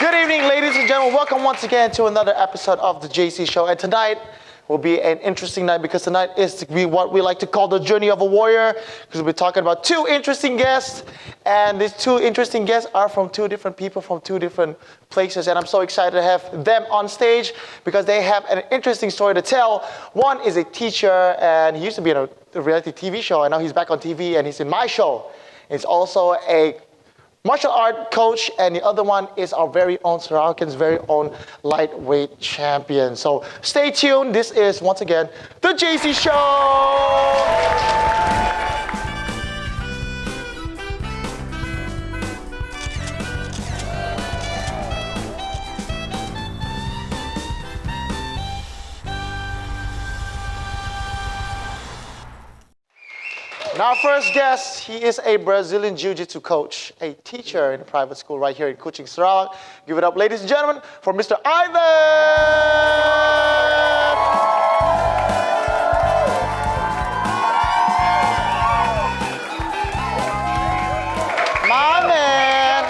Good evening, ladies and gentlemen. Welcome once again to another episode of the JayC Show. And tonight will be an interesting night because tonight is to be what we like to call the journey of a warrior, because we'll be talking about two interesting guests. And these two interesting guests are from two different people from two different places. And I'm so excited to have them on stage because they have an interesting story to tell. One is a teacher, and he used to be in a reality TV show, and now he's back on TV and he's in my show. He's also a martial art coach, and the other one is our very own Sarawakian's very own lightweight champion. So stay tuned. This is, once again, the JayC Show. Now, first guest, he is a Brazilian Jiu Jitsu coach, a teacher in a private school right here in Kuching, Sarawak. Give it up, ladies and gentlemen, for Mr. Ivan! My man!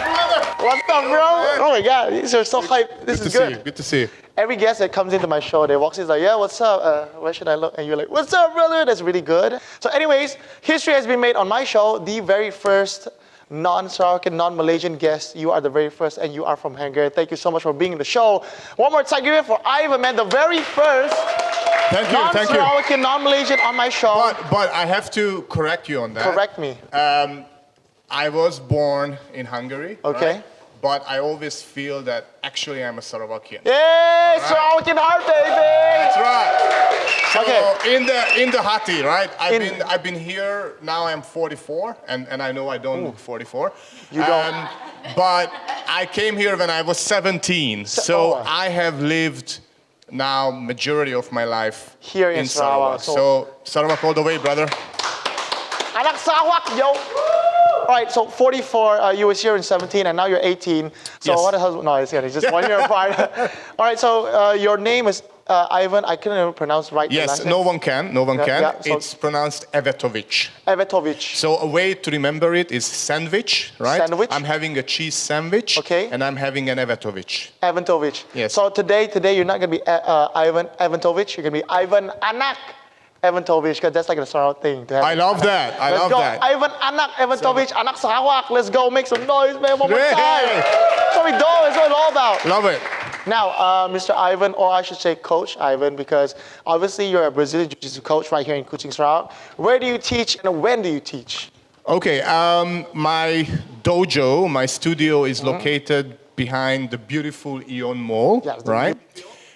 What's up, bro? Oh my God, these are so hyped. This is good. Good to see you. Every guest that comes into my show, they walks in like, yeah, what's up? Where should I look? And you're like, what's up, brother? That's really good. So anyways, history has been made on my show. The very first non-Sarawakian, non-Malaysian guest. You are the very first, and you are from Hungary. Thank you so much for being in the show. One more time, give it for Ivan, man, the very first non-Sarawakian, non-Malaysian on my show. But I have to correct you on that. Correct me. I was born in Hungary. Okay. Right? But I always feel that actually I'm a Sarawakian. Yay, right? Sarawakian heart, baby! That's right. So okay. in the Hati, right? I've been here now. I'm 44, and I know I don't look 44. You don't. But I came here when I was 17. So I have lived now majority of my life here in Sarawak. So Sarawak all the way, brother. Anak Sarawak, yo. All right, so 44, you was here in 17, and now you're 18. So yes. What the hell? No, it's just 1 year apart. All right, so your name is Ivan. I couldn't even pronounce right. Yes, no one can. No one can. Yeah, so it's pronounced Evetovic. Evetovic. So a way to remember it is sandwich, right? Sandwich. I'm having a cheese sandwich. Okay. And I'm having an Evetovic. Evetovic. Yes. So today you're not gonna be Ivan Evetovic. You're gonna be Ivan Anak Evetovic, because that's like a Sarawak thing to have. I love that. I love that. Ivan Anak Evetovic, Anak Sarawak. Let's go, make some noise, man. One more time. That's what we do. That's what it's all about. Love it. Now, Mr. Ivan, or I should say Coach Ivan, because obviously you're a Brazilian Jiu Jitsu coach right here in Kuching, Sarawak. Where do you teach and when do you teach? Okay, my dojo, my studio is located behind the beautiful Eon Mall, right?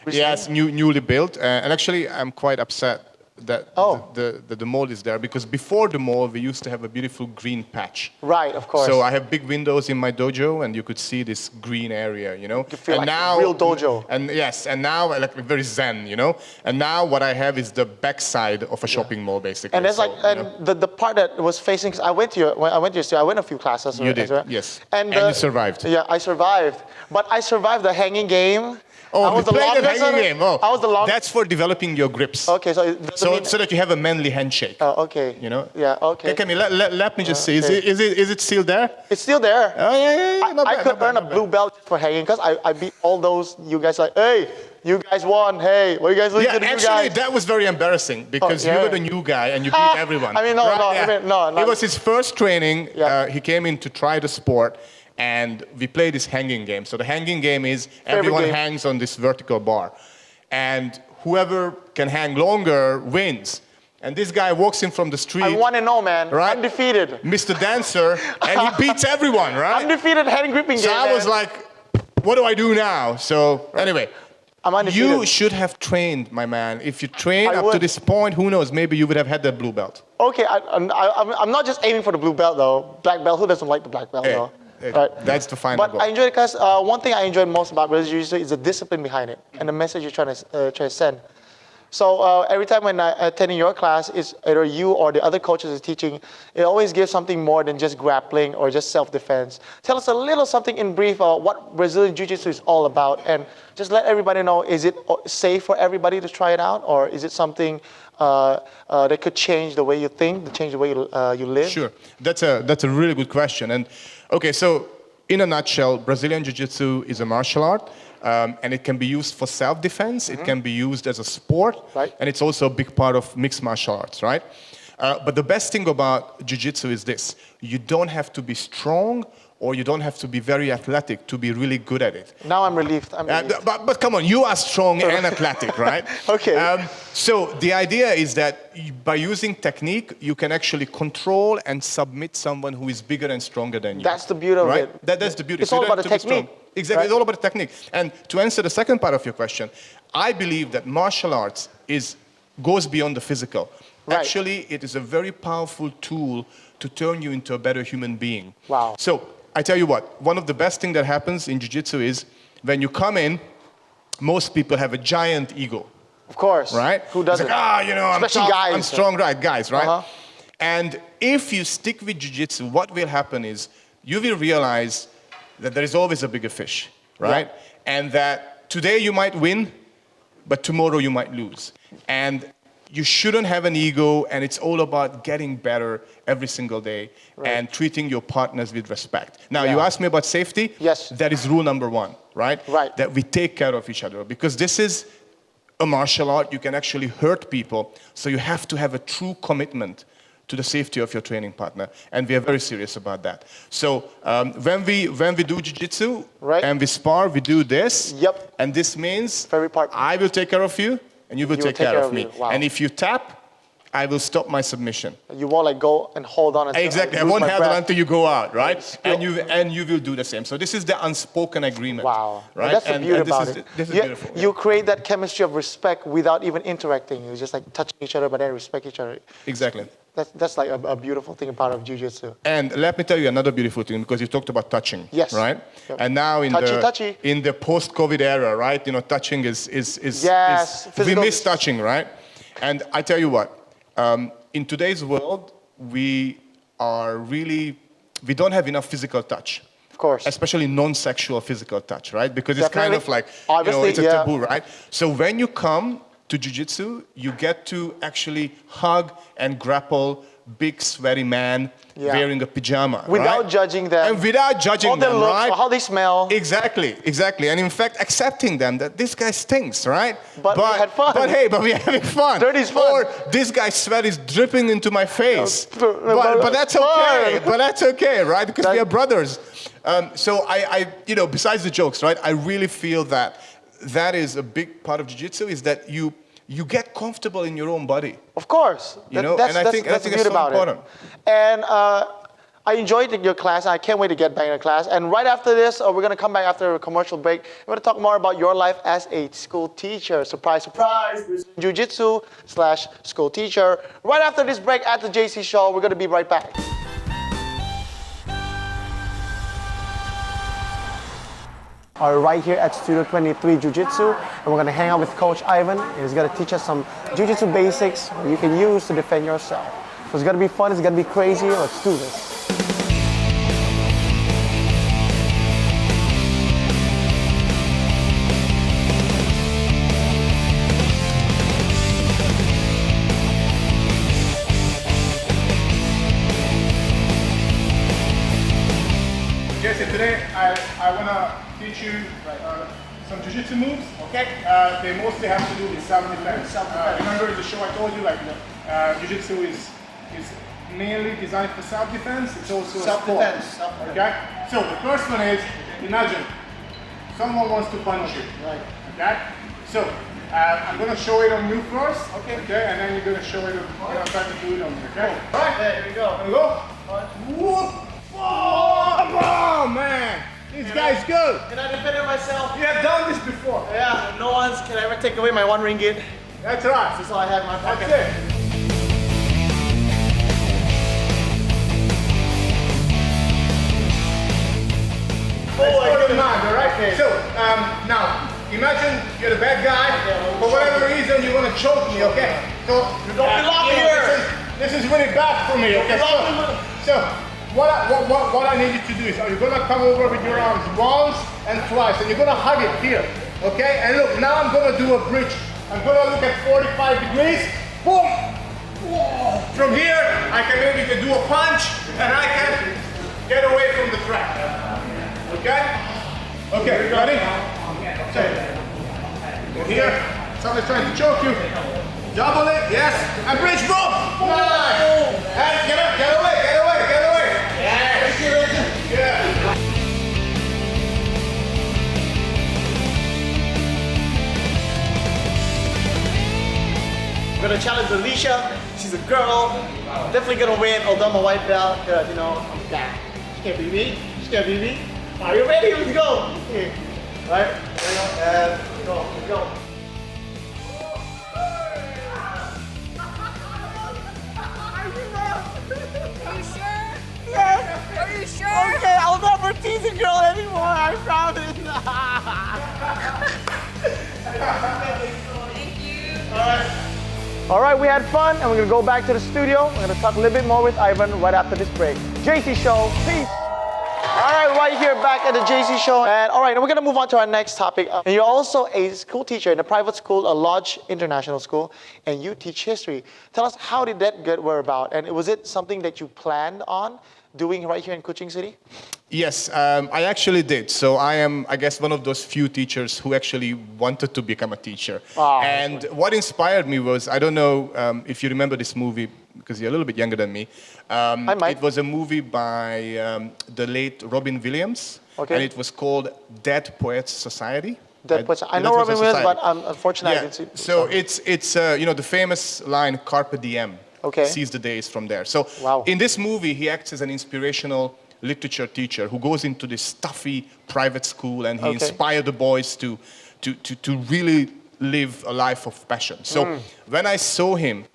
Yes, newly built. And actually, I'm quite upset that the mall is there, because before the mall we used to have a beautiful green patch. Right, of course. So I have big windows in my dojo, and you could see this green area, you know. You feel like a real dojo. And yes, and now like very zen, you know. And now what I have is the backside of a shopping mall, basically. And there's the part that was facing. Cause I went to your studio. I went a few classes. You did, yes. And you survived. Yeah, I survived. But I survived the hanging game. Oh, you played the hanging game. Oh, I was the longest. That's for developing your grips. Okay, so that you have a manly handshake. Oh, okay. You know. Yeah. Okay. Okay, let me just see. Is it still there? It's still there. Oh yeah. I could earn a blue belt for hanging, because I beat all those. You guys like, hey, you guys won. Hey, what are you guys doing to the new guys? Yeah, actually, that was very embarrassing, because you were the new guy and you beat everyone. I mean, no. It was his first training. Yeah. He came in to try the sport. And we play this hanging game. So the hanging game is everyone hangs on this vertical bar. And whoever can hang longer wins. And this guy walks in from the street. I want to know, man. Right? I'm defeated. Mr. Dancer. And he beats everyone, right? I'm defeated hand gripping game. So I was like, what do I do now? So anyway. I'm undefeated. You should have trained, my man. If you train up to this point, who knows? Maybe you would have had that blue belt. Okay, I'm not just aiming for the blue belt, though. Black belt, who doesn't like the black belt, though? Right. That's the final goal. But I enjoy it because one thing I enjoy most about Brazilian Jiu Jitsu is the discipline behind it and the message you're trying to send. So every time when I attend your class, it's either you or the other coaches is teaching, it always gives something more than just grappling or just self-defense. Tell us a little something in brief what Brazilian Jiu Jitsu is all about, and just let everybody know, is it safe for everybody to try it out, or is it something that could change the way you think, change the way you live? Sure, that's a really good question. And okay, so in a nutshell, Brazilian Jiu Jitsu is a martial art. And it can be used for self-defense. It can be used as a sport. Right. And it's also a big part of mixed martial arts, right? But the best thing about jiu-jitsu is this. You don't have to be strong or you don't have to be very athletic to be really good at it. Now I'm relieved. But come on, you are strong and athletic, right? Okay. So the idea is that by using technique, you can actually control and submit someone who is bigger and stronger than you. That's the beauty of right? it. That's the beauty. It's all about the technique. Exactly, right? It's all about the technique. And to answer the second part of your question, I believe that martial arts goes beyond the physical. Right. Actually, it is a very powerful tool to turn you into a better human being. Wow. So I tell you what, one of the best things that happens in jiu-jitsu is when you come in, most people have a giant ego. Of course. Right? Who doesn't? It's like, I'm Especially tough, guys. I'm strong, right? Guys, right? Uh-huh. And if you stick with jiu-jitsu, what will happen is you will realize that there is always a bigger fish, right? Yeah. And that today you might win, but tomorrow you might lose. And you shouldn't have an ego, and it's all about getting better every single day and treating your partners with respect. Now, you asked me about safety. Yes. That is rule number one, right? Right. That we take care of each other, because this is a martial art. You can actually hurt people, so you have to have a true commitment to the safety of your training partner, and we are very serious about that. So when we do jiu-jitsu and we spar, we do this. Yep. And this means very part. I will take care of you, and you will take care of me. Wow. And if you tap, I will stop my submission. You won't like go and hold on until Exactly. I won't have it until you go out, right? And you will do the same. So this is the unspoken agreement. Wow. Right? That's the beauty about it. This is beautiful. You create that chemistry of respect without even interacting. You just like touching each other, but then respect each other. Exactly. That's like a beautiful thing about jiu-jitsu. And let me tell you another beautiful thing, because you talked about touching. Yes. Right? Yep. And now in the post-COVID era, right? You know, touching is we miss touching, right? And I tell you what, in today's world, we don't have enough physical touch. Of course. Especially non-sexual physical touch, right? Because it's kind of like, obviously, it's a taboo, right? So when you come to jiu-jitsu, you get to actually hug and grapple big sweaty man wearing a pajama, without judging them. And without judging all their them, looks, right? Or how they smell. Exactly. And in fact, accepting them that this guy stinks, right? But we had fun. But hey, we're having fun. Dirty's fun. Or this guy's sweat is dripping into my face. But that's okay. But that's okay, right? Because we are brothers. So I besides the jokes, right? I really feel that is a big part of jiu-jitsu, is that you get comfortable in your own body. Of course. And I think it's so important. And I enjoyed your class. I can't wait to get back in class. And right after this, we're going to come back after a commercial break. We're going to talk more about your life as a school teacher. Surprise, surprise. Jiu-jitsu / school teacher. Right after this break at the JayC Show, we're going to be right back. Are right here at Studio 23 Jiu-Jitsu, and we're going to hang out with Coach Ivan. He's going to teach us some Jiu-Jitsu basics you can use to defend yourself. So it's going to be fun, it's going to be crazy. Let's do this. Yes, today I want to teach you some jiu-jitsu moves. Okay. They mostly have to do with self-defense. Remember the show I told you, like jiu-jitsu is mainly designed for self-defense. It's also self-defense. Okay. So the first one is, imagine someone wants to punch you. Right. Okay. So I'm going to show it on you first. Okay. Okay. And then you're going to show it. You're going to try to do it on me. Okay. All right. There we go. Here we go. Whoop. Oh man, this guy's good. Can I defend it myself? You have done this before. Yeah, no one's can ever take away my 1 ringgit. That's right. That's all I have in my pocket. That's it. Oh, good mind, all right? Okay. So, now, imagine you're the bad guy. For whatever reason, you want to choke me, okay? So, you don't belong here. This is really bad for me, okay? So what I need you to do is, you're gonna come over with your arms once and twice, and you're gonna hug it here, okay? And look, now I'm gonna do a bridge. I'm gonna look at 45 degrees, boom! Whoa. From here, I can maybe do a punch, and I can get away from the track. Okay? Okay, ready? Here, someone's trying to choke you. Double it, yes. And bridge boom! Nice! And get up, get away, get away, get away! Yes! Yeah. I'm gonna challenge Alicia. She's a girl. Definitely gonna win, although I'm a white belt, because you know, I'm back. She can't beat me. She can't beat me. Are you ready? Let's go. Okay. Right? There we go. And go. Let's go. Are you sure? Yes. Are you sure? Okay, I'll never tease a girl anymore. I promise. Thank you. All right. All right, we had fun, and we're gonna go back to the studio. We're gonna talk a little bit more with Ivan right after this break. JayC Show, peace. All right, right here back at the JayC Show. And all right, we're gonna move on to our next topic. And you're also a school teacher in a private school, a Lodge International School, and you teach history. Tell us, how did that get where about? And was it something that you planned on doing right here in Kuching City? Yes, I actually did. So I am, I guess, one of those few teachers who actually wanted to become a teacher. Oh, and what inspired me was, I don't know if you remember this movie, because you're a little bit younger than me. I might. It was a movie by the late Robin Williams. Okay. And it was called Dead Poets Society. I know Robin Williams, but unfortunately I didn't see. So it's you know, the famous line, Carpe Diem. Okay. Seize the days from there. So Wow. in this movie, he acts as an inspirational literature teacher who goes into this stuffy private school, and he inspired the boys to really live a life of passion. So when I saw him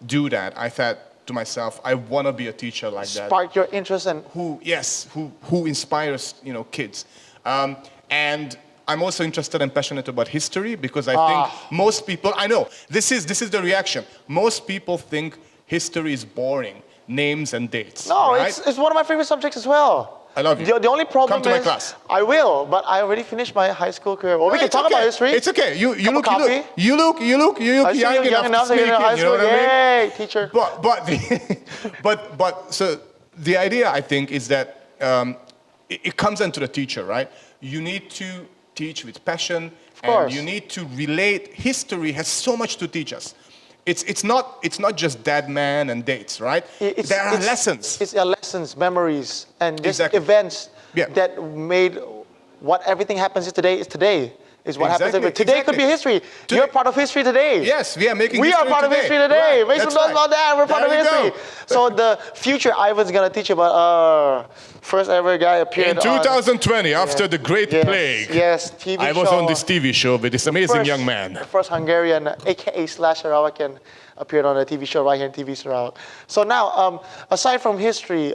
do that, I thought to myself, I want to be a teacher like that. Sparked your interest and Who inspires, you know, kids. And I'm also interested and passionate about history, because I think most people, I know, this is the reaction. Most people think history is boring, names and dates. no, right? it's one of my favorite subjects as well. I love you. The only problem Come to my is, class. I will, but I already finished my high school career. Well, we can talk about history. It's okay. You Cup of look coffee? young enough to to speak get in high in, you know school. what I mean? Yay, teacher. But so the idea, I think, is that it comes down to the teacher, right? You need to teach with passion, and you need to relate. History has so much to teach us. It's not just dead man and dates, right? There are lessons. It's lessons, memories, and just Exactly. events Yeah. that made what everything happens today is today. Is what happens Exactly, today. Today could be history. You're part of history today. Yes, we are making We are history part of today. history today. Right, Make some that's noise right. about that. We're part of There we history. go. So the future Ivan's gonna teach you about first ever guy appeared In 2020, after the Great Plague, Yes, TV I was show. on this TV show with this amazing young man. The first Hungarian, aka Sarawakian, appeared on a TV show right here in TV Sarawak. So now, aside from history,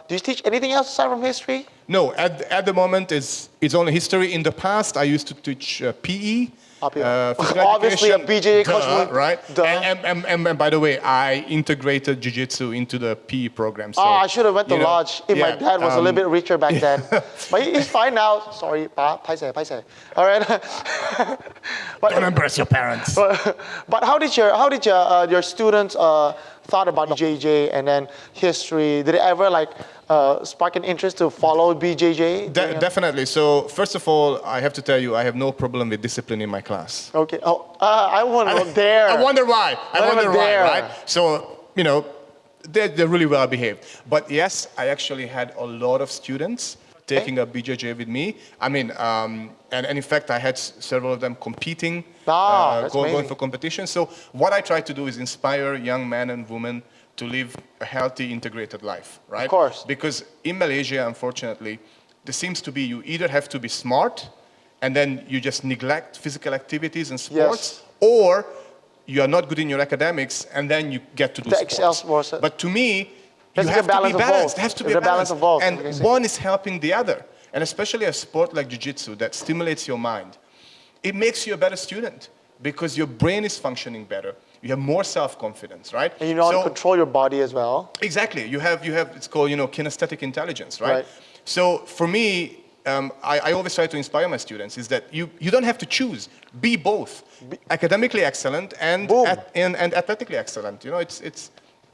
do you teach anything else aside from history? No, at the moment it's only history. In the past, I used to teach PE. Physical Obviously, a education. BJJ coach would, right? Duh. And by the way, I integrated jiu-jitsu into the PE program. So, I should have went to you know, Lodge if my dad was a little bit richer back then. But he's fine now. Sorry, pa, paise. All right. Don't embarrass your parents. But how did your students thought about JJ and then history? Did it ever spark an interest to follow BJJ? Definitely. So first of all, I have to tell you, I have no problem with discipline in my class. Okay. Oh, I wouldn't dare. I wonder why. Dare. Right? So, you know, they're really well behaved. But yes, I actually had a lot of students taking up BJJ with me. I mean, and in fact, I had several of them competing, going for competition. So what I try to do is inspire young men and women to live a healthy, integrated life, right? Of course. Because in Malaysia, unfortunately, there seems to be, you either have to be smart, and then you just neglect physical activities and sports, or you are not good in your academics, and then you get to do sports. But to me, you have to be balanced. There has to be a balance of both. And one is helping the other. And especially a sport like jiu-jitsu that stimulates your mind, it makes you a better student because your brain is functioning better. You have more self-confidence, right? And you know how to control your body as well. Exactly. You have it's called, kinesthetic intelligence, right? So for me, I always try to inspire my students is that you don't have to choose. Be both. Academically excellent and athletically excellent.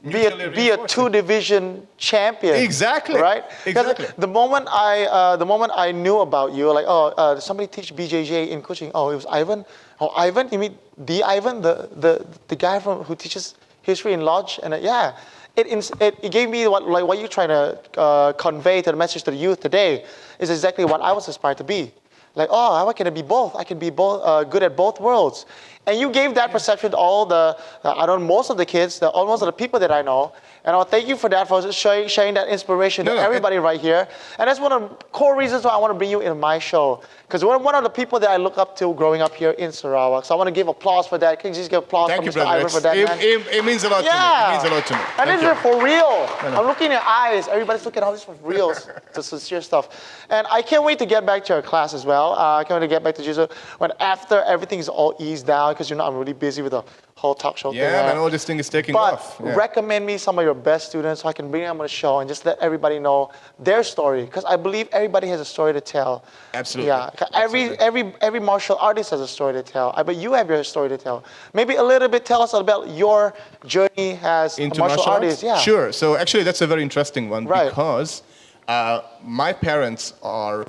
be a two-division champion. Exactly. Right? Exactly. The moment I knew about you, like, somebody teach BJJ in coaching. Oh, it was Ivan. Oh, Ivan? You mean the Ivan, the guy who teaches history in Lodge? And yeah, it gave me what you're trying to convey to the message to the youth today is exactly what I was aspired to be. Like, oh, how can I be both? I can be both good at both worlds. And you gave that perception to all most of the kids, almost of the people that I know. And I'll thank you for that, for sharing that inspiration to everybody right here. And that's one of the core reasons why I want to bring you in my show. Because you're one of the people that I look up to growing up here in Sarawak. So I want to give applause for that. Can you just give applause for Mr. Ivan for that, man? It means a lot to me. It means a lot to me. And this is for real. I'm looking in your eyes. Everybody's looking at all this for real, the sincere stuff. And I can't wait to get back to your class as well. I can't wait to get back to Jiu Jitsu when after everything is all eased down, because I'm really busy with the whole talk show thing. Yeah, man, all this thing is taking off. But recommend me some of your best students so I can bring them on the show and just let everybody know their story. Because I believe everybody has a story to tell. Absolutely. Yeah. Every martial artist has a story to tell. But you have your story to tell. Maybe a little bit, tell us about your journey as a martial artist. Yeah. Sure. So actually, that's a very interesting one because my parents are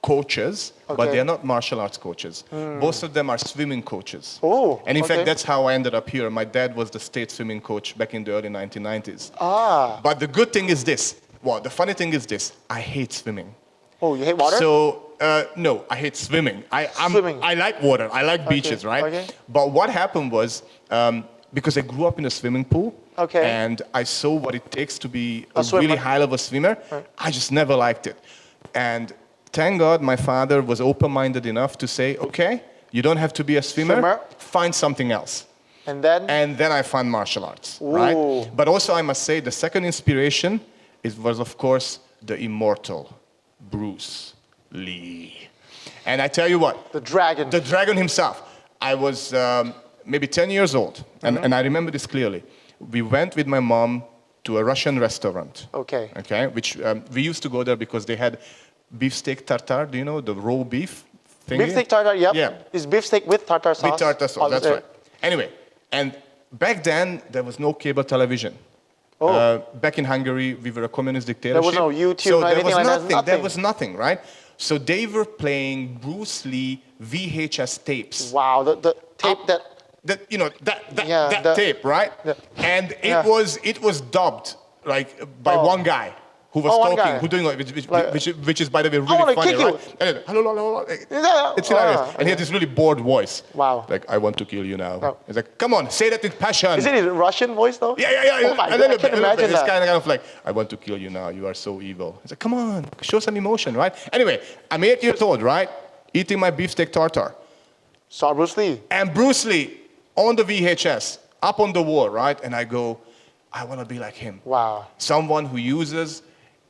coaches, but they're not martial arts coaches. Both of them are swimming coaches. Oh, and in fact, that's how I ended up here. My dad was the state swimming coach back in the early 1990s. But the good thing is this. Well, the funny thing is this. I hate swimming. Oh, you hate water? So, no, I hate swimming. I like water. I like beaches, right? Okay. But what happened was, because I grew up in a swimming pool, and I saw what it takes to be a really high-level swimmer, I just never liked it. And thank God my father was open-minded enough to say, okay, you don't have to be a swimmer. Find something else. And then I found martial arts, right? But also I must say the second inspiration was of course the immortal Bruce Lee. And I tell you what. The dragon. The dragon himself. I was maybe 10 years old, and I remember this clearly. We went with my mom to a Russian restaurant. Okay, which we used to go there because they had beefsteak tartare, do you know, the raw beef thing? Beefsteak tartare, yep. Yeah. It's beefsteak with tartare sauce. With tartare sauce, that's right. Anyway, and back then, there was no cable television. Back in Hungary, we were a communist dictatorship. There was no YouTube or anything like that? There was nothing, right? So they were playing Bruce Lee VHS tapes. Wow, the tape that tape, right? And it was dubbed by one guy who was talking, who doing which is by the way really funny, right? And hello, it's hilarious. And he had this really bored voice. Wow. Like, I want to kill you now. He's like, come on, say that with passion. Is it his Russian voice though? Yeah. Oh my God, I can imagine It's that. kind of like, I want to kill you now. You are so evil. He's like, come on, show some emotion, right? Anyway, I'm 8 years old, right? Eating my beefsteak tartare. Saw Bruce Lee. And Bruce Lee on the VHS, up on the wall, right? And I go, I want to be like him. Wow. Someone who uses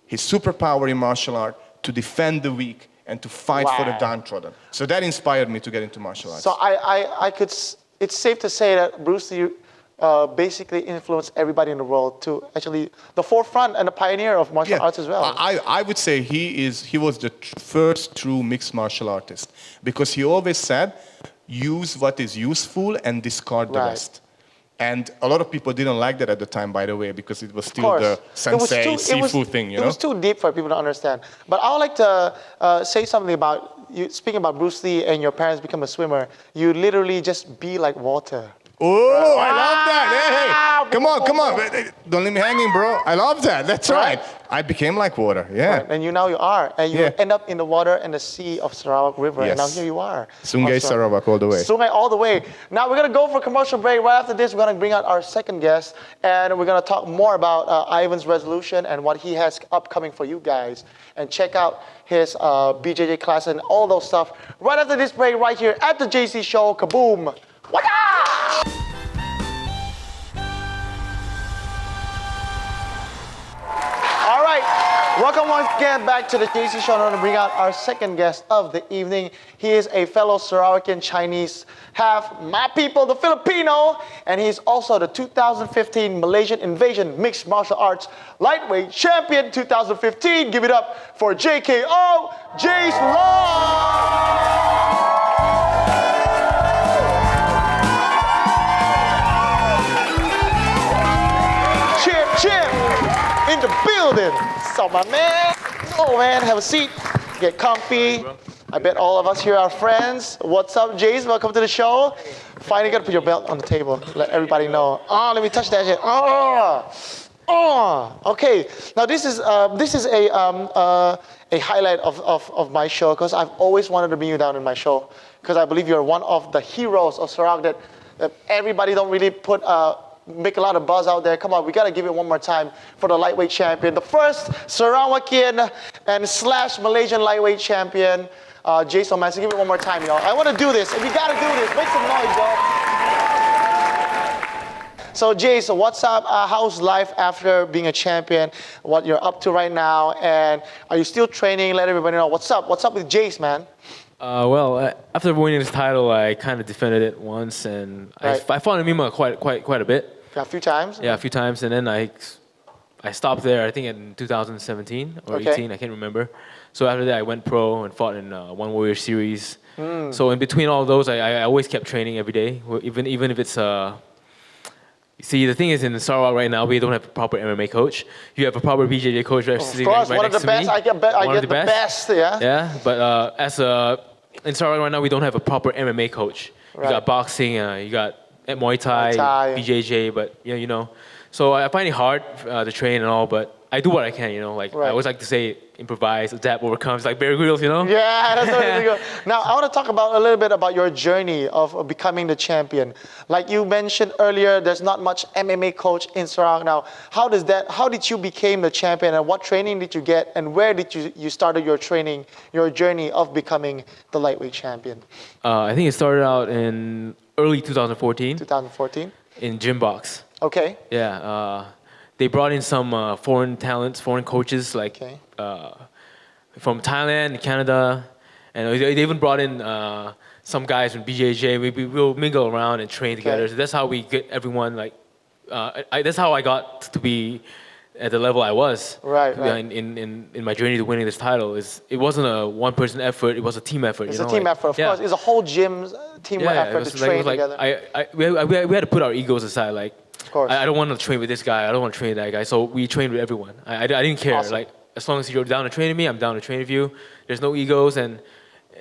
his superpower in martial art to defend the weak and to fight for the downtrodden. So that inspired me to get into martial arts. So it's safe to say that Bruce Lee basically influenced everybody in the world to actually the forefront and the pioneer of martial arts as well. I would say he was the first true mixed martial artist, because he always said, use what is useful and discard the rest. And a lot of people didn't like that at the time, by the way, because it was still the sensei sifu thing, you know? It was too deep for people to understand. But I would like to say something about you. Speaking about Bruce Lee and your parents become a swimmer, you literally just be like water. Oh, I love that. Hey, come on. Don't leave me hanging, bro. I love that. That's right. I became like water, Right. And now you are. And you end up in the water and the sea of Sarawak River. And now here you are. Sungei Sarawak all the way. Sungei all the way. Now we're going to go for a commercial break. Right after this, we're going to bring out our second guest. And we're going to talk more about Ivan's resolution and what he has upcoming for you guys. And check out his BJJ class and all those stuff. Right after this break, right here at the JayC Show. Kaboom. What up? All right, welcome once again back to the JayC Show. I'm going to bring out our second guest of the evening. He is a fellow Sarawakian Chinese, half my people, the Filipino, and he's also the 2015 Malaysian Invasion Mixed Martial Arts Lightweight Champion 2015. Give it up for JKO, Jace Law. in the building. So my man, oh man, have a seat, get comfy. I bet all of us here are friends. What's up, Jace? Welcome to the show. Finally got to put your belt on the table. Let everybody know. Oh, let me touch that shit. Oh, okay. Now this is a highlight of my show because I've always wanted to bring you down in my show because I believe you're one of the heroes of Sarawak that everybody don't really make a lot of buzz out there. Come on, we gotta give it one more time for the lightweight champion, the first Sarawakian and / Malaysian lightweight champion, Jace Law. So give it one more time, y'all. I want to do this. We gotta do this. Make some noise, y'all. So Jace, what's up? How's life after being a champion? What you're up to right now? And are you still training? Let everybody know. What's up? What's up with Jace, man? After winning this title, I kind of defended it once, and I fought in Mima quite a bit. A few times? Yeah, a few times, and then I stopped there, I think in 2017 or 18, I can't remember. So after that, I went pro and fought in One Warrior Series. So in between all those, I always kept training every day, even if it's... See, the thing is, in Sarawak right now, we don't have a proper MMA coach. You have a proper BJJ coach sitting right next to me. One of the best. I get the best, yeah. Yeah, but in Sarawak right now, we don't have a proper MMA coach. You got boxing, you got Muay Thai, BJJ, but yeah, you know. So I find it hard to train and all, but I do what I can, you know. Like I always like to say, improvise, adapt, overcome. It's like Bear Grylls, you know. Yeah, that's what it is. Now I want to talk a little bit about your journey of becoming the champion. Like you mentioned earlier, there's not much MMA coach in Sarawak now. How did you become the champion, and what training did you get, and where did you started your training, your journey of becoming the lightweight champion? I think it started out in early 2014. 2014. In gym box. Okay. Yeah. They brought in some foreign talents, foreign coaches, like from Thailand, Canada, and they even brought in some guys from BJJ. We'll mingle around and train together. So that's how we get everyone that's how I got to be at the level I was. Right. In my journey to winning this title, it wasn't a one-person effort. It was a team effort. It's a team effort, of course. It's a whole gym team effort to train together. We had to put our egos aside. Like, of course. I don't want to train with this guy. I don't want to train with that guy. So we trained with everyone. I didn't care. Awesome. Like, as long as you're down to train with me, I'm down to train with you. There's no egos, and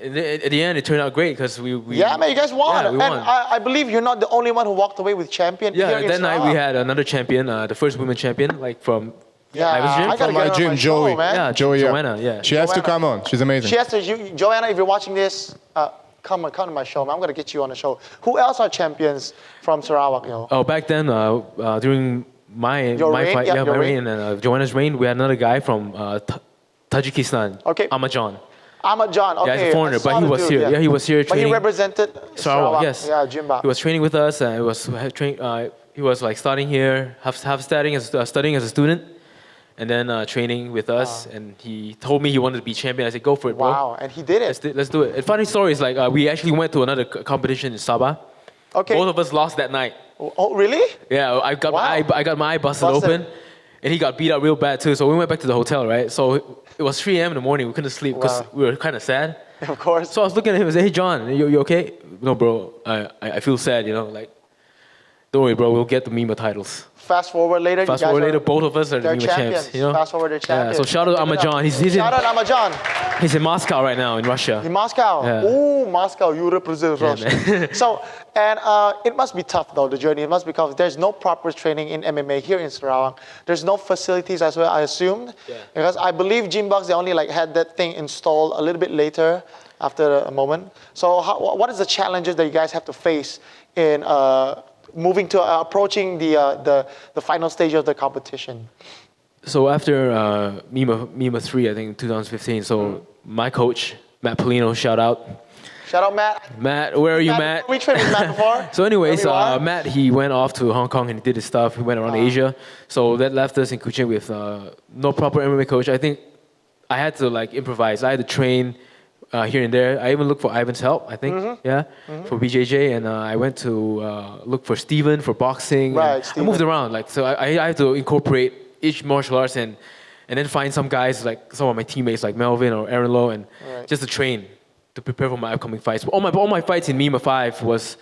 at the end, it turned out great because we yeah, man, you guys won. Yeah, we won. And I believe you're not the only one who walked away with champion. Yeah, here in that night Sarawak. we had another champion, the first woman champion, like from Ivan's gym. From my gym, Joey. Yeah, Joey, Joanna. Yeah, she has to come on. She's amazing. She has to. Joanna, if you're watching this, come to my show. Man. I'm gonna get you on the show. Who else are champions from Sarawak? You know? Oh, back then, during my reign and Joanna's reign, we had another guy from Tajikistan. Okay. Amajan. Ahmad John. Okay. Yeah, he's a foreigner, but he was here. Yeah, he was here training. But he represented Sarawak. Yes. Yeah, Jimba. He was training with us, and he was like starting here, half studying as a student, and then training with us. And he told me he wanted to be champion. I said, "Go for it, bro." Wow, and he did it. Let's do it. And funny story is like we actually went to another competition in Sabah. Okay. Both of us lost that night. Oh, really? Yeah, I got my eye busted open, and he got beat up real bad too. So we went back to the hotel, right? So it was 3 a.m. in the morning. We couldn't sleep because we were kind of sad. Of course. So I was looking at him and said, "Hey, John, you okay?" "No, bro. I feel sad. You know, like, don't worry, bro. We'll get the Mima titles." Fast forward later. Both of us are the Mima champs. You know. Fast forward, they're champions. Yeah. So shout out to Amajan. Shout out Amajan. He's in Moscow right now in Russia. In Moscow. Yeah. Oh, Moscow. You represent Russia. So, and it must be tough though. The journey. It must be tough. There's no proper training in MMA here in Sarawak. There's no facilities as well. I assumed. Yeah. Because I believe gym box they only had that thing installed a little bit later, after a moment. So, what is the challenges that you guys have to face in approaching the final stage of the competition? So after Mima 3, I think 2015. So my coach Matt Polino, shout out. Shout out, Matt. Matt, where are you, Matt? We trained with Matt before. So anyways, Matt, he went off to Hong Kong and he did his stuff. He went around Asia. So that left us in Kuching with no proper MMA coach. I think I had to improvise. I had to train here and there. I even looked for Ivan's help, I think, for BJJ. And I went to look for Steven for boxing. Right, I moved around. So I had to incorporate each martial arts and then find some guys, like some of my teammates like Melvin or Aaron Lowe, and just to train, to prepare for my upcoming fights. All my fights in Mima 5 was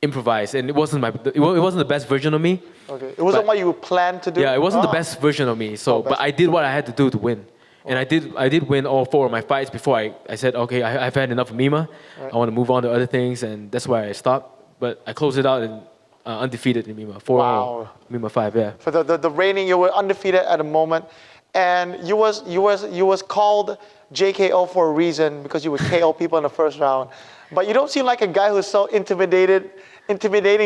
improvise, and it wasn't the best version of me. Okay. It wasn't But- what you planned to do? Yeah, it wasn't the Oh. best version of me. So, best. but I did what I had to do to win, and I did win all 4 of my fights before I said, okay, I've had enough of Mima. I want to move on to other things, and that's why I stopped. But I closed it out and undefeated in Mima. 4 Wow. Mima 5. Yeah. For the reigning, you were undefeated at the moment, and you was called JKO for a reason because you would KO people in the first round. But you don't seem like a guy who's so intimidating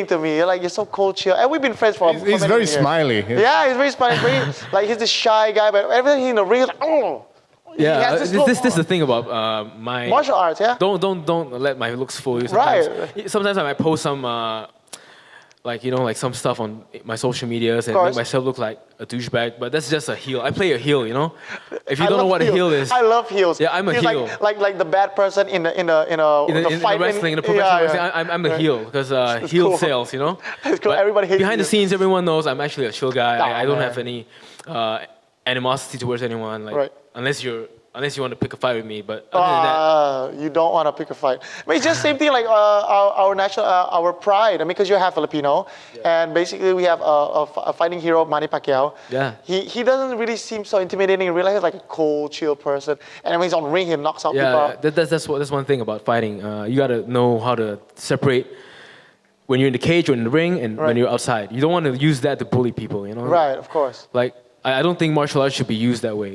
to me. You're so cold, chill, and we've been friends for. He's many very years. smiley. Yeah, he's very smiley. He's this shy guy, but everything in the ring is like, oh. He Yeah, has this look. is the thing about my Martial arts, yeah. Don't let my looks fool you. Sometimes, Right. Sometimes I might post some like some stuff on my social medias and course. make myself look like a douchebag. But that's just a heel. I play a heel, you know. If you I don't know love what a heel is, I love heels. Yeah, I'm a He's heel. Like the bad person in the in the fight wrestling, in the professional yeah, wrestling, I'm the heel because heel cool. sales, you know. It's cool. But Everybody hates behind the you. scenes, everyone knows I'm actually a chill guy. I don't man. have any animosity towards anyone, like Right. unless you want to pick a fight with me. But other than that, You don't want to pick a fight. But it's just same thing like our national, our pride. I mean, because you're half Filipino, and basically we have a fighting hero, Manny Pacquiao. Yeah. He doesn't really seem so intimidating in real life. He's like a cold, chill person. And when he's on the ring, he knocks out people yeah, out. that's one thing about fighting. You gotta know how to separate when you're in the cage or in the ring and Right. when you're outside. You don't want to use that to bully people, you know. Right, of course. Like I don't think martial arts should be used that way.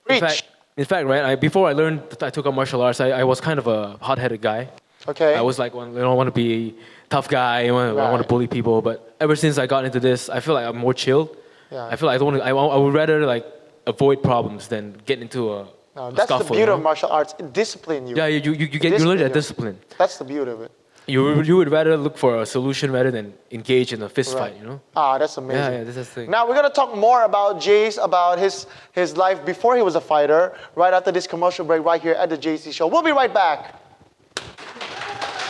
Preach. In fact, right? Before I learned that I took up martial arts, I was kind of a hot-headed guy. Okay. I was like, I want to be a tough guy. I want Right. to bully people. But ever since I got into this, I feel like I'm more chilled. Yeah. I feel like I would rather like avoid problems than get into a That's the scuffle. beauty you of know? martial arts. It disciplines you. Yeah, you learn that discipline. That's the beauty of it. You would rather look for a solution rather than engage in a fist fight. You know. That's amazing. Yeah, that's the thing. Now we're gonna talk more about Jace, about his life before he was a fighter. Right after this commercial break, right here at the JayC Show. We'll be right back.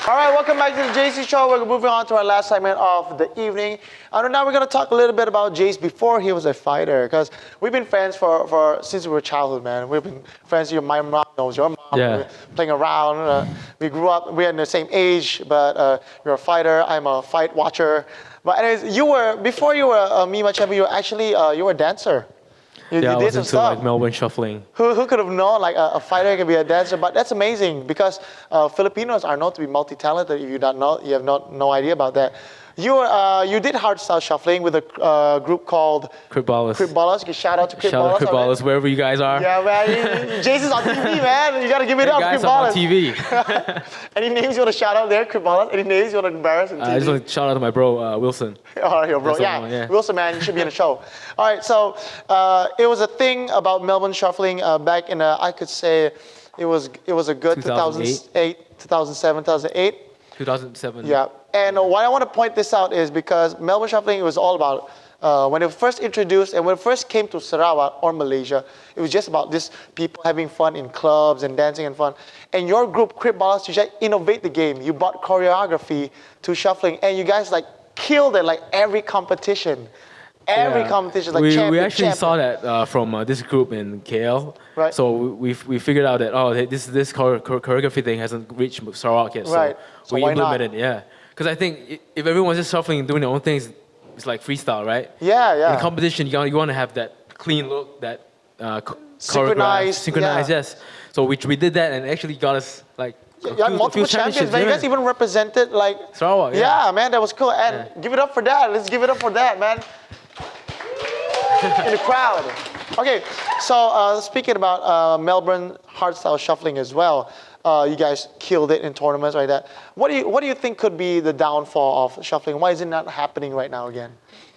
All right, welcome back to the JayC Show. We're moving on to our last segment of the evening. Now we're gonna talk a little bit about Jace before he was a fighter, because we've been friends for since we were childhood, man. We've been friends. My mom knows your mom. Yeah. We're playing around. We grew up. We're in the same age, but you're a fighter. I'm a fight watcher. But anyways, before you were a Mima champion, you were actually you were a dancer. You I did was some into stuff. like Melbourne shuffling. Who could have known like a fighter can be a dancer? But that's amazing because Filipinos are known to be multi-talented. If you don't know, you have no idea about that. You did hardstyle shuffling with a group called Crip Ballers. Crip Ballers. You can shout out to Crip Shout out Ballers. to Crip alright? Ballers, wherever you guys are. Yeah, man. Jason's on TV, man. You gotta give it Hey up, guys, Crip I'm on Ballers. TV. Any names you want to shout out there, Crip Ballers? Any names you want to embarrass on TV? I just want to shout out to my bro, Wilson. All right, yo, bro. That's the Yeah. one, yeah. Wilson, man, you should be in the show. All right, so it was a thing about Melbourne shuffling back in, I could say, it was a good 2008, 2007, 2008. 2007. Yeah, and why I want to point this out is because Melbourne shuffling, it was all about, when it was first introduced and when it first came to Sarawak or Malaysia, it was just about this people having fun in clubs and dancing and fun. And your group, Crip Ballers, you just innovate the game. You brought choreography to shuffling and you guys like killed it like every competition. Every competition, like we champion, actually champion. saw that from this group in KL. Right. So we figured out that this choreography thing hasn't reached Sarawak yet. Right. So we why not? implemented it. Yeah. Because I think if everyone's just shuffling and doing their own things, it's like freestyle, right? Yeah, yeah. In competition, you want to have that clean look, that Synchronized, synchronized. yeah. Yes. So we did that and actually got us like You had multiple champions, man. You guys even represented like Sarawak. Yeah. Yeah, man, that was cool. And give it up for that. Let's give it up for that, man. In the crowd. Okay, so speaking about Melbourne hardstyle shuffling as well, you guys killed it in tournaments like that. What do you think could be the downfall of shuffling? Why is it not happening right now again?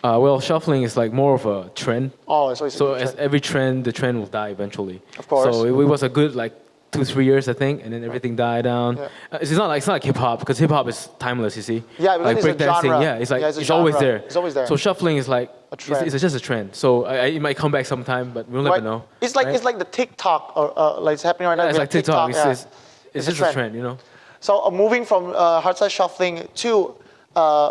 Well, shuffling is like more of a trend. Oh, So as every trend, the trend will die eventually. Of course. So it was a good like 2-3 years, I think, and then everything died down. Yeah. It's not like hip hop because hip hop is timeless. You see. Yeah, because like it's a breakdancing. genre. Yeah, it's like Yeah, it's a it's always genre. there. It's always there. So shuffling is like A trend. it's just a trend. So it might come back sometime, but we'll never Right. know. It's like right? it's like the TikTok or like it's happening right now. Yeah, it's We like have TikTok. yeah. It's just a trend, you know. So moving from hardstyle shuffling to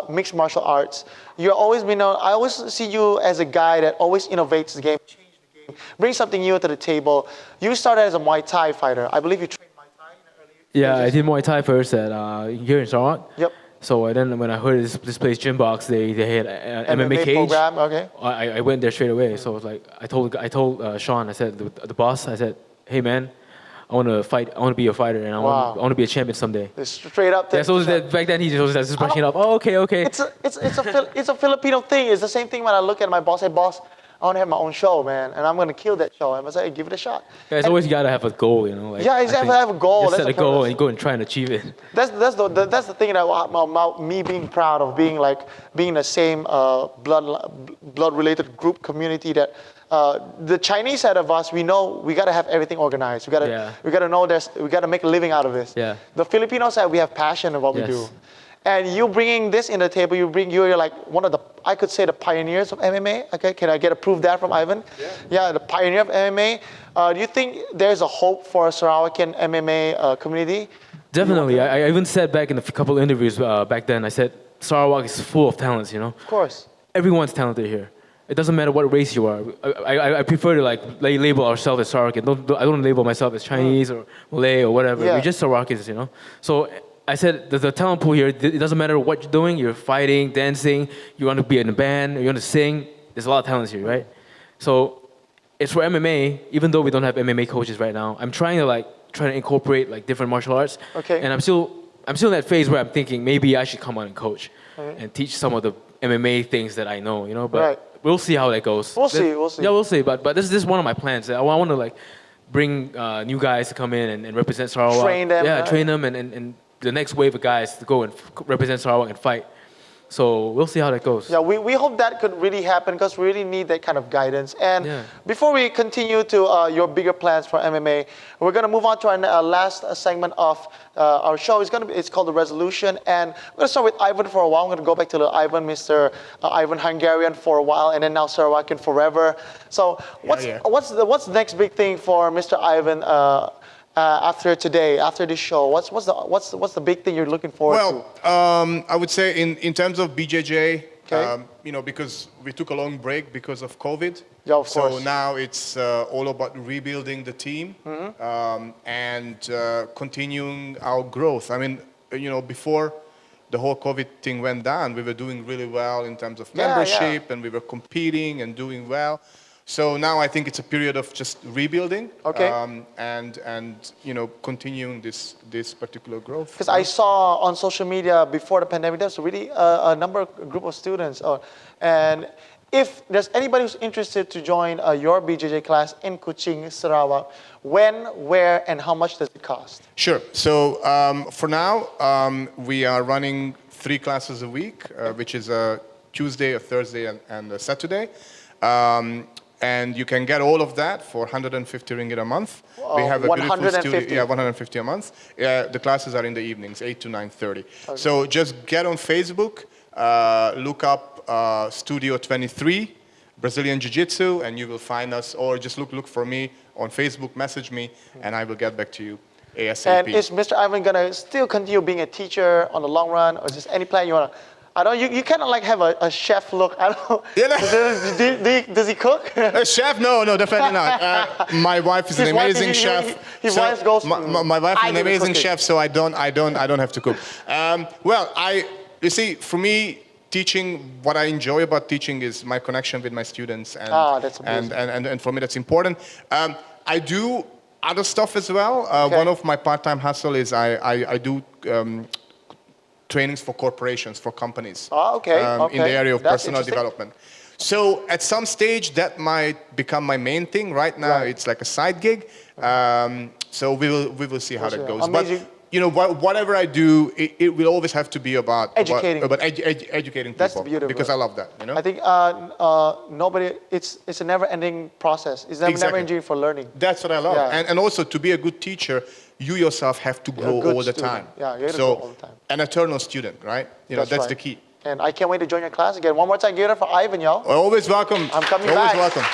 mixed martial arts, you're always been known. I always see you as a guy that always innovates the game, change the game, bring something new to the table. You started as a Muay Thai fighter. I believe you trained Muay Thai in the early Yeah, I ages. did Muay Thai first at here in Sarawak. Yep. So then when I heard this place Gymbox, they had an MMA cage. program, okay. I went there straight away. So it was like I told Sean, I said the boss, I said, hey man, I want to fight. I want to be a fighter, and I want to be a champion someday. Straight up. Yeah. So back then he just was just brushing it off. Oh, okay. It's a Filipino thing. It's the same thing when I look at my boss. Hey, boss, I want to have my own show, man, and I'm gonna kill that show. And I say, hey, give it a shot. Guys, always gotta have a goal, you know. Like, yeah, exactly. Have a goal. Just that's set a goal and go and try and achieve it. That's the thing about me being proud of being the same blood related group community that. The Chinese side of us, we know we gotta have everything organized. We gotta know we gotta make a living out of this. Yeah. The Filipino side, we have passion in what we do, and you bringing this in the table, you're like one of the, I could say, the pioneers of MMA. Okay, can I get approved that from Ivan? Yeah, the pioneer of MMA. Do you think there's a hope for a Sarawakian MMA community? Definitely. I even said back in a couple of interviews back then, I said Sarawak is full of talents. You know. Of course. Everyone's talented here. It doesn't matter what race you are. I prefer to label ourselves as Sarawakian. I don't label myself as Chinese or Malay or whatever. We're just Sarawakians, you know. So I said the talent pool here. It doesn't matter what you're doing. You're fighting, dancing. You want to be in a band. You want to sing. There's a lot of talents here, right? So it's for MMA. Even though we don't have MMA coaches right now, I'm trying to incorporate different martial arts. Okay. And I'm still in that phase where I'm thinking maybe I should come on and coach and teach some of the MMA things that I know, you know. But we'll see how that goes. We'll see. Yeah, we'll see. But this is one of my plans. I want to bring new guys to come in and represent Sarawak. Train them. Yeah, train them and the next wave of guys to go and represent Sarawak and fight. So we'll see how that goes. Yeah, we hope that could really happen because we really need that kind of guidance. And before we continue to your bigger plans for MMA, we're going to move on to our last segment of our show. It's called The Resolution. And we're going to start with Ivan for a while. I'm going to go back to Ivan, Mr. Ivan Hungarian for a while, and then now Sarawakian forever. So what's the next big thing for Mr. Ivan after today, after this show? What's the big thing you're looking forward to? Well, I would say in terms of BJJ, you know, because we took a long break because of COVID. Yeah, of course. So now it's all about rebuilding the team and continuing our growth. I mean, you know, before the whole COVID thing went down, we were doing really well in terms of membership, and we were competing and doing well. So now I think it's a period of just rebuilding, and you know, continuing this particular growth. Because I saw on social media before the pandemic, there's really a group of students, and if there's anybody who's interested to join your BJJ class in Kuching, Sarawak, when, where, and how much does it cost? Sure. So for now, we are running 3 classes a week, which is a Tuesday, a Thursday, and a Saturday. And you can get all of that for 150 ringgit a month. We have a beautiful studio. Yeah, 150 a month. The classes are in the evenings, 8 to 9:30. Okay. So just get on Facebook, look up Studio 23, Brazilian Jiu Jitsu, and you will find us. Or just look for me on Facebook, message me, and I will get back to you ASAP. And is Mr. Ivan gonna still continue being a teacher on the long run, or just any plan you wanna? I know you kind of have a chef look. I don't know. Yeah. Does he cook? A chef? No, definitely not. My wife is an amazing chef. His wife goes. My wife is an amazing chef, so I don't have to cook. Well, you see, for me, teaching, what I enjoy about teaching is my connection with my students, and for me that's important. I do other stuff as well. One of my part-time hustle is I do. Trainings for corporations, for companies, in the area of personal development. So at some stage that might become my main thing. Right now it's like a side gig. So we will see how that goes. Amazing. But you know, whatever I do, it will always have to be about educating people. That's beautiful. Because I love that. You know? I think it's a never-ending process. It's never-ending for learning. That's what I love. Yeah. And also to be a good teacher, you yourself have to grow all the time. Yeah, you have to grow all the time. An eternal student, right? You know, that's the key. And I can't wait to join your class again. One more time, give it up for Ivan, y'all. Always welcome. I'm coming back. Always welcome.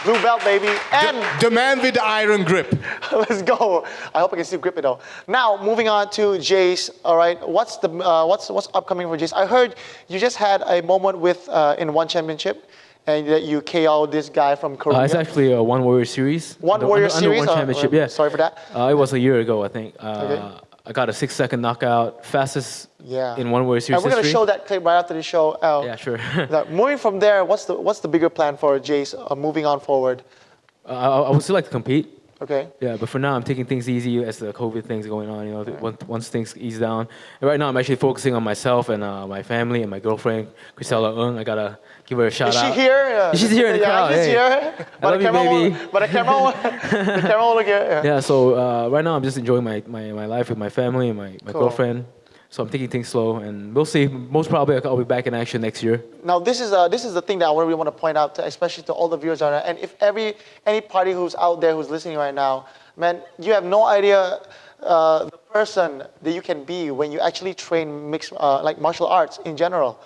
Blue belt, baby. And the man with the iron grip. Let's go. I hope I can still grip it though. Now, moving on to Jace. All right, what's upcoming for Jace? I heard you just had a moment with in one championship, and that you KO'd this guy from Korea. It's actually a One Warrior Series. One Warrior Series? Under one championship, yeah. Sorry for that. It was a year ago, I think. I got a 6-second knockout, fastest Yeah. in one Warrior Series And we're going to history. show that clip right after the show. Yeah, sure. That moving from there, what's the bigger plan for Jace moving on forward? I would still like to compete. Okay. Yeah, but for now, I'm taking things easy as the COVID thing's going on. You know, once things ease down. And right now, I'm actually focusing on myself and my family and my girlfriend, Chrisella Ng. I gotta give her a shout Is out. she here? She's here in the crowd. She's Hey. here. I love you, baby. But the camera won't look here. Yeah, so right now I'm just enjoying my life with my family and my Cool. girlfriend. So I'm taking things slow, and we'll see. Most probably I'll be back in action next year. Now this is the thing that I really want to point out, especially to all the viewers out there. And if any party who's out there who's listening right now, man, you have no idea the person that you can be when you actually train mixed like martial arts in general.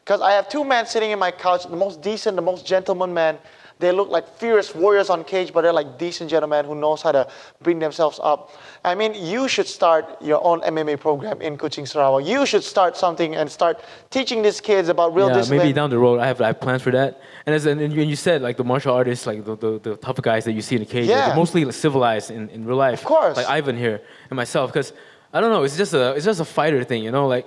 Because I have two men sitting in my couch, the most decent, the most gentleman man. They look like fierce warriors on cage, but they're like decent gentlemen who knows how to bring themselves up. I mean, you should start your own MMA program in Kuching, Sarawak. You should start something and start teaching these kids about real discipline. Maybe down the road I have plans for that. And when you said like the martial artists, like the tough guys that you see in the cage, Yeah. they're mostly civilized in real life. Of course. Like Ivan here and myself, because I don't know, it's just a fighter thing, you know, like.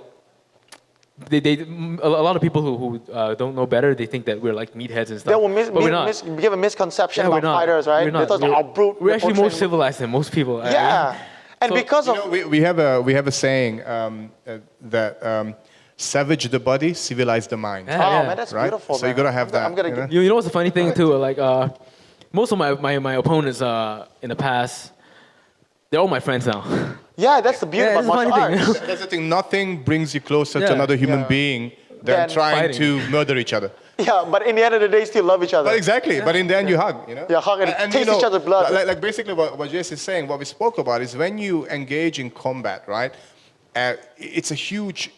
A lot of people who don't know better, they think that we're like meatheads and stuff. They will but we're not. give a misconception Yeah, we're about not. fighters, right? We're not. They thought, We're- oh, brute. We're actually more portraying- civilized than most people. Yeah. And So- because of... We have a saying that savage the body, civilize the mind. Yeah. Oh, man, that's Right? beautiful, So man. you gotta have that, I'm gonna you know? get- You know what's the funny thing too? Like most of my opponents in the past, they're all my friends now. Yeah, that's the beauty Yeah, about it's a martial funny thing. arts. That's the thing. Nothing brings you closer to Yeah. another human Yeah. being than Than trying fighting. to murder each other. Yeah, but in the end of the day, still love each other. But exactly. But in the end, you hug. You know. Yeah, hug and taste each other's blood. Like basically, what Jace is saying, what we spoke about is when you engage in combat, right? It's a huge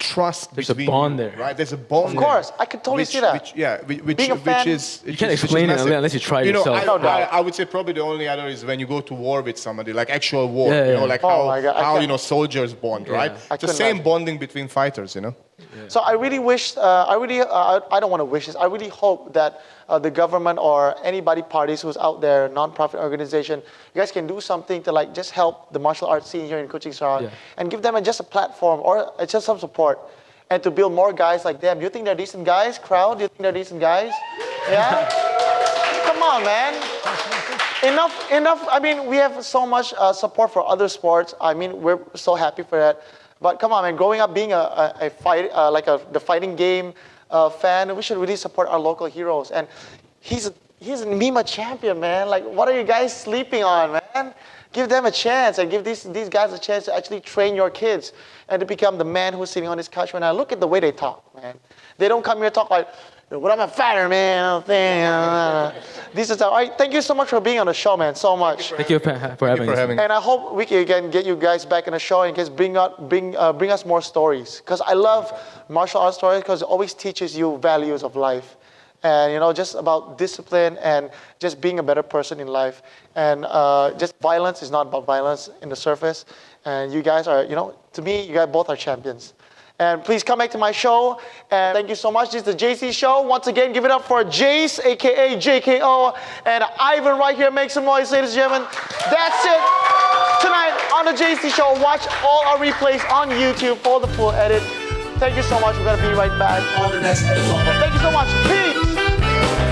trust There's a between bond you, there. right? There's a bond. Of course, I could totally see that. Which Being a fan- is You can't explain it massive. unless you try it You know, yourself. No doubt. I would say probably the only other is when you go to war with somebody, like actual war. Yeah, you know, yeah. like Oh my God, I how can't- you know soldiers bond, right? I It's the couldn't same imagine. bonding between fighters, you know. So I really wish, I don't want to wish this, I really hope that the government or anybody parties who's out there, non-profit organization, you guys can do something to like just help the martial arts scene here in Kuching, Sarawak, Yeah. and give them just a platform or just some support, and to build more guys like them. Do you think they're decent guys, crowd? Do you think they're decent guys? Yeah? Come on, man. Enough. I mean, we have so much support for other sports. I mean, we're so happy for that. But come on, man. Growing up being a fight, the fighting game fan, we should really support our local heroes. And he's a Mima champion, man. Like, what are you guys sleeping on, man? Give them a chance and give these guys a chance to actually train your kids and to become the man who's sitting on this couch right now. Look at the way they talk, man. They don't come here talk like, "What I'm a fighter, man." This is all right. Thank you so much for being on the show, man. So much. Thank you for having us. And I hope we can get you guys back in the show and just bring us more stories. Because I love martial arts stories because it always teaches you values of life. And, you know, just about discipline and just being a better person in life. And just violence is not about violence in the surface. And you guys are, you know, to me, you guys both are champions. And please come back to my show. And thank you so much. This is the JayC Show. Once again, give it up for Jace, a.k.a. JKO, and Ivan right here. Make some noise, ladies and gentlemen. That's it. Tonight on the JayC Show, watch all our replays on YouTube for the full edit. Thank you so much. We're going to be right back on the next episode. Thank you so much. Peace.